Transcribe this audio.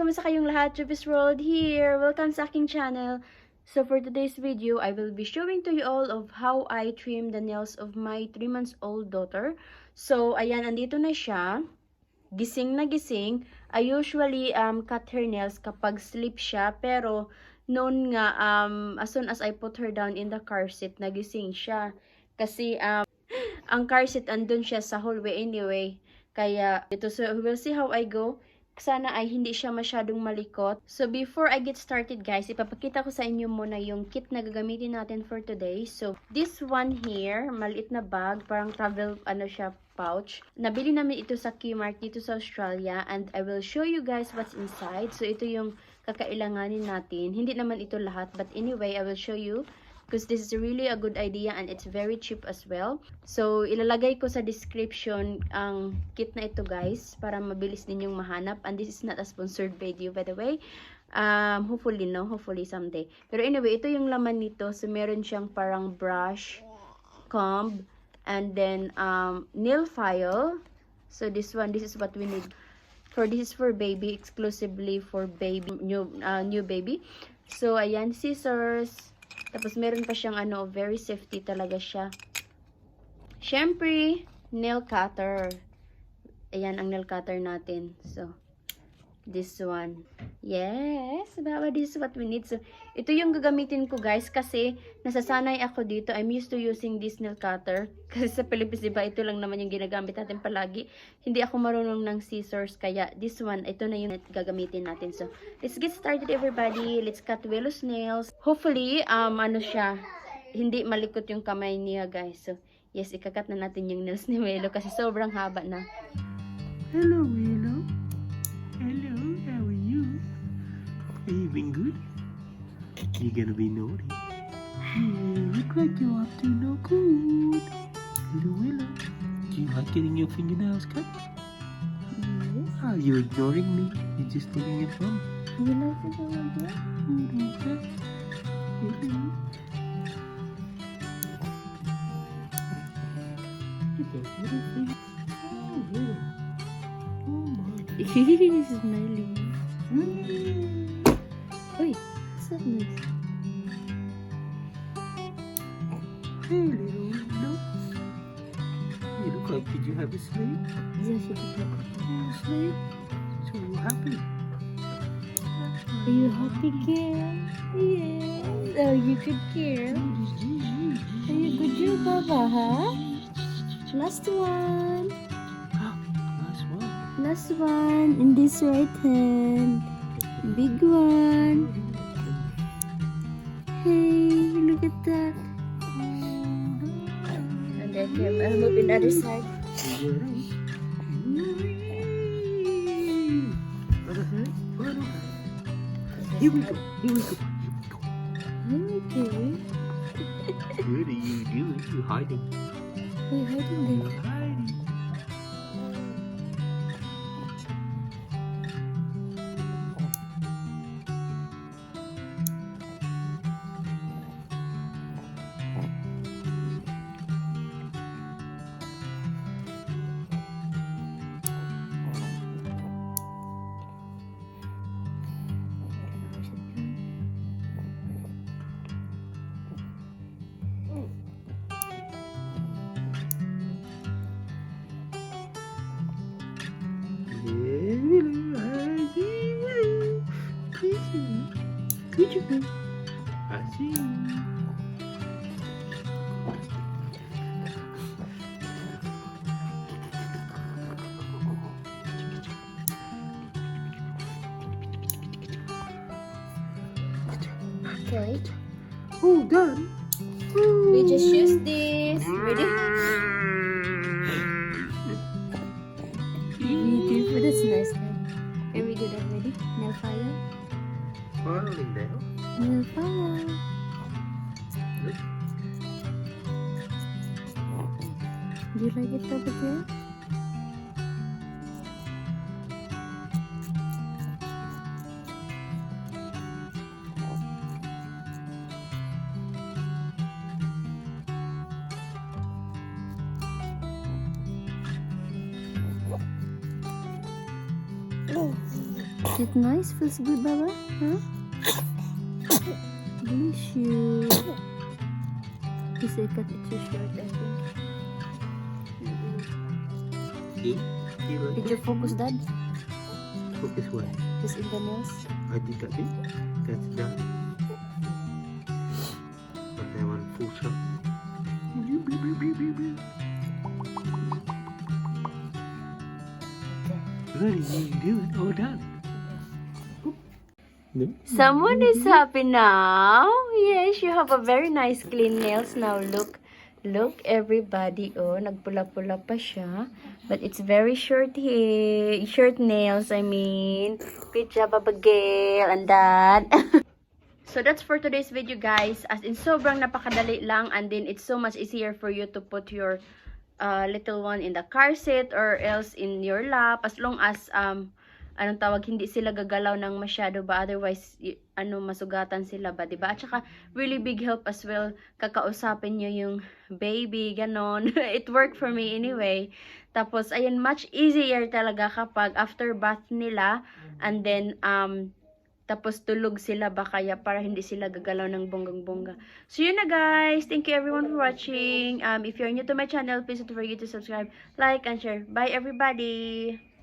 Kamusta kayong lahat? Juvy's World here. Welcome sa aking channel. So for today's video, I will be showing to you all of how I trim the nails of my 3 months old daughter. So ayan, andito na siya. Gising na gising. I usually cut her nails kapag sleep siya, pero noon nga as soon as I put her down in the car seat, nagising siya. Kasi ang car seat andun siya sa hallway anyway. Kaya ito, so we'll see how I go. Sana ay hindi siya masyadong malikot. So before I get started guys, ipapakita ko sa inyo muna yung kit na gagamitin natin for today. So this one here, maliit na bag, parang travel siya, pouch. Nabili namin ito sa Kmart dito sa Australia, and I will show you guys what's inside. So ito yung kakailanganin natin. Hindi naman ito lahat, but anyway, I will show you because this is really a good idea and it's very cheap as well. So ilalagay ko sa description ang kit na ito guys, para mabilis ninyong mahanap. And this is not a sponsored video by the way. Hopefully hopefully someday. Pero anyway, ito yung laman nito. So meron siyang parang brush, comb, and then nail file. So this is what we need. This is for baby, exclusively for baby, new baby. So ayan, scissors. Tapos meron pa siyang very safety talaga siya. Syempre, nail cutter. Ayan ang nail cutter natin. So this one. Yes, baba, this is what we need. So ito yung gagamitin ko guys, kasi nasasanay ako dito. I'm used to using this nail cutter. Kasi sa Pilipinas, diba, ito lang naman yung ginagamit natin palagi. Hindi ako marunong ng scissors, kaya this one, ito na yung gagamitin natin. So let's get started everybody. Let's cut Willow's nails. Hopefully, siya, hindi malikot yung kamay niya guys. So yes, ikakat na natin yung nails ni Willow kasi sobrang haba na. Hello, Willow. Hello, how are you? Are you been good? You're gonna be naughty. You look like you're up to no good. Little Willow, do you like getting your fingernails cut? Yes. Are you ignoring me? You're just looking at mom. You like it over there? Okay. Hello. Look at little finger. Oh, Willow. Oh my. He's smiling. Uy, what's that noise? Hey, little Willow. You look like, did you have a sleep? Yes, you did. Sleep? So happy. Are you happy, girl? Yes. Oh, you good girl. Are you good girl, Papa, huh? Last one. Last one in this right hand. Big one. Hey, look at that. And then here, I'll move in the other side. Here we go. Here we go. Okay. What are you doing? You're hiding. Are you hiding You're there? hiding. Good job. I see you. Okay. Oh, done. We just use this. Ready? Beautiful. That's nice. Very good already. Nail file. Filing now. Nail file. Do you like it over there? Is it nice? Feels good, Baba? Huh? Bless you. This I cut it too short, I think. See? See like Did that? you focus, Dad? Focus what? Just in the nails? I did that bit. That's done. But I want full shot. Ready, you do it. All done. No? Someone is happy now. Yes, you have a very nice clean nails now. Look. Look, everybody. Oh, nagpula-pula pa siya. But it's very short here. Short nails, I mean. Good job, Abigail. And that. So that's for today's video, guys. As in, sobrang napakadali lang. And then, it's so much easier for you to put your little one in the car seat or else in your lap. As long as, anong tawag, hindi sila gagalaw ng masyado ba? Otherwise, masugatan sila ba? Diba? At saka, really big help as well. Kakausapin nyo yung baby, ganon. It worked for me anyway. Tapos, ayun, much easier talaga kapag after bath nila. And then, tapos tulog sila ba kaya para hindi sila gagalaw ng bonggang-bongga. So yun na guys. Thank you everyone for watching. If you're new to my channel, please don't forget to subscribe, like, and share. Bye everybody!